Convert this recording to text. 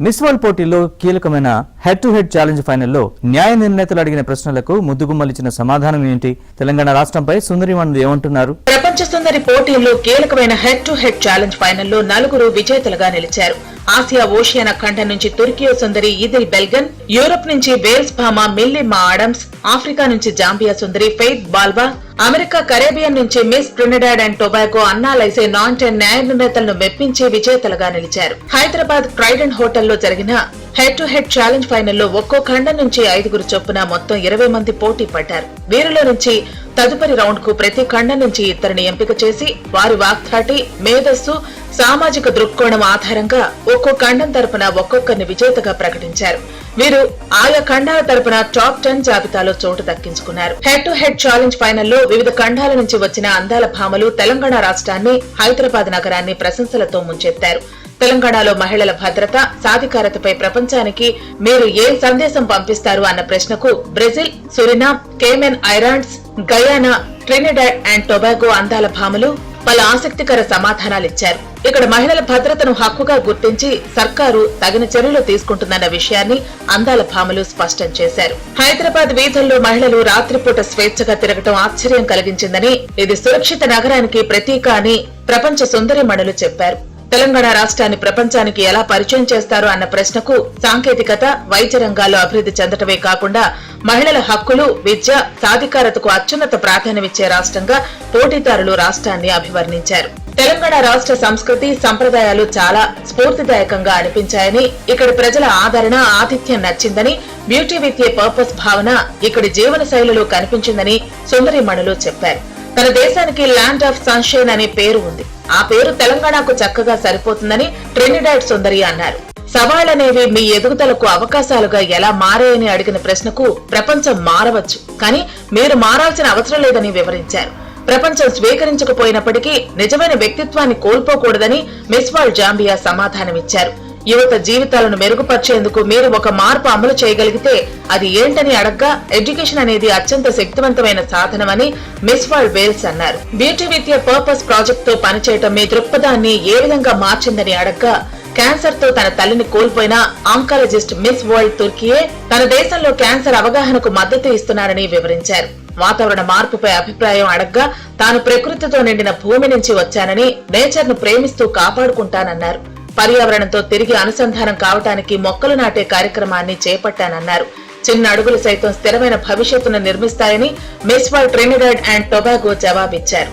Miss world పోటీలో కీలకమైన head to head challenge ఫైనల్లో న్యాయ నిర్ణేతలు అడిగిన ప్రశ్నలకు ముద్దుగుమ్మలిచ్చిన సమాధానం ఏంటి? తెలంగాణ రాష్ట్రంపై సుందరిమణులు ఏమంటున్నారు? ప్రపంచ సుందరి పోటీల్లో కీలకమైన హెడ్ టు హెడ్ ఛాలెంజ్ ఫైనల్లో నలుగురు విజేతలుగా నిలిచారు. ఆసియా ఓషియానా ఖండం నుంచి తుర్కియో సుందరి ఈదిల్ బెల్గన్, యూరప్ నుంచి వేల్స్ భామ మిల్లీ మా ఆడమ్స్, ఆఫ్రికా నుంచి జాంబియా సుందరి ఫెయిత్ బాల్బా, అమెరికా కరేబియన్ నుంచి మిస్ ట్రినిడాడ్ అండ్ టొబాగో అన్నా లైసే నాన్-10 న్యాయ నిర్ణేతలను మెప్పించి విజేతలుగా నిలిచారు. హైదరాబాద్ ట్రైడెంట్ హోటల్లో జరిగిన హెడ్ టు హెడ్ ఛాలెంజ్ ఫైనల్లో ఒక్కో ఖండం నుంచి 5 చొప్పున మొత్తం 20 మంది పోటీ పడ్డారు. వీరిలో నుంచి తదుపరి రౌండ్ కు ప్రతి ఖండం నుంచి 2 ఎంపిక చేసి వారి వాగ్ధాటి, మేధస్సు, సామాజిక దృక్కోణం ఆధారంగా ఒక్కో ఖండం తరపున ఒక్కొక్కరిని విజేతగా ప్రకటించారు. వీరు ఆయా ఖండాల తరపున టాప్ 10 జాబితాలో చోటు దక్కించుకున్నారు. హెడ్ టు హెడ్ ఛాలెంజ్ ఫైనల్లో వివిధ ఖండాల నుంచి వచ్చిన అందాల భామలు తెలంగాణ రాష్ట్రాన్ని, హైదరాబాద్ నగరాన్ని ప్రశంసలతో ముంచెత్తారు. తెలంగాణలో మహిళల భద్రత, సాధికారతపై ప్రపంచానికి మీరు ఏం సందేశం పంపిస్తారు అన్న ప్రశ్నకు Brazil, Suriname, Cayman islands, Guyana, Trinidad and Tobago అందాల భామలు పలు ఆసక్తికర సమాధానాలిచ్చారు. ఇక్కడ మహిళల భద్రతను హక్కుగా గుర్తించి సర్కారు తగిన చర్యలు తీసుకుంటుందన్న విషయాన్ని అందాల భామలు స్పష్టం చేశారు. హైదరాబాద్ వీధుల్లో మహిళలు రాత్రిపూట స్వేచ్ఛగా తిరగటం ఆశ్చర్యం కలిగించిందని, ఇది సురక్షిత నగరానికి ప్రతీక అని ప్రపంచ సుందరిమణులు చెప్పారు. తెలంగాణ రాష్ట్రాన్ని ప్రపంచానికి ఎలా పరిచయం చేస్తారు అన్న ప్రశ్నకు సాంకేతికత, వైద్య రంగాల్లో అభివృద్ధి చెందటమే కాకుండా మహిళల హక్కులు, విద్య, సాధికారతకు అత్యున్నత ప్రాధాన్యమిచ్చే రాష్ట్రంగా పోటీదారులు రాష్ట్రాన్ని అభివర్ణించారు. తెలంగాణ రాష్ట్ర సంస్కృతి, సంప్రదాయాలు చాలా స్ఫూర్తిదాయకంగా అనిపించాయని, ఇక్కడి ప్రజల ఆదరణ, ఆతిథ్యం నచ్చిందని, బ్యూటీ విత్ ఏ పర్పస్ భావన ఇక్కడి జీవన శైలిలో కనిపించిందని సుందరిమణులు చెప్పారు. తన దేశానికి ల్యాండ్ ఆఫ్ సన్షైన్ అనే పేరు ఉంది. ఆ పేరు తెలంగాణకు చక్కగా సరిపోతుందని ట్రినిడాడ్ సుందరి అన్నారు. సవాళ్లనేవి మీ ఎదుగుదలకు అవకాశాలుగా ఎలా మారాయని అడిగిన ప్రశ్నకు ప్రపంచం మారవచ్చు, కానీ మీరు మారాల్సిన అవసరం లేదని వివరించారు. ప్రపంచం స్వీకరించకపోయినప్పటికీ నిజమైన వ్యక్తిత్వాన్ని కోల్పోకూడదని మిస్ వరల్డ్ జాంబియా సమాధానమిచ్చారు. యువత జీవితాలను మెరుగుపరిచేందుకు మీరు ఒక మార్పు అమలు చేయగలిగితే అది ఏంటని అడగ్గా ఎడ్యుకేషన్ అనేది అత్యంత శక్తివంతమైన సాధనమని మిస్ వరల్డ్ వేల్స్ అన్నారు. Beauty with a purpose project తో పనిచేయటం మీ దృక్పథాన్ని ఏ విధంగా మార్చిందని అడగ్గా, క్యాన్సర్ తో తన తల్లిని కోల్పోయిన ఆంకాలజిస్ట్ మిస్ వరల్డ్ తుర్కియే తన దేశంలో క్యాన్సర్ అవగాహనకు మద్దతు ఇస్తున్నారని వివరించారు. వాతావరణ మార్పుపై అభిప్రాయం అడగ్గా, తాను ప్రకృతితో నిండిన భూమి నుంచి వచ్చానని, నేచర్ ను ప్రేమిస్తూ కాపాడుకుంటానన్నారు. పర్యావరణంతో తిరిగి అనుసంధానం కావటానికి మొక్కలు నాటే కార్యక్రమాన్ని చేపట్టానన్నారు. చిన్న అడుగులు సైతం స్థిరమైన భవిష్యత్తును నిర్మిస్తాయని Miss World Trinidad and Tobago జవాబిచ్చారు.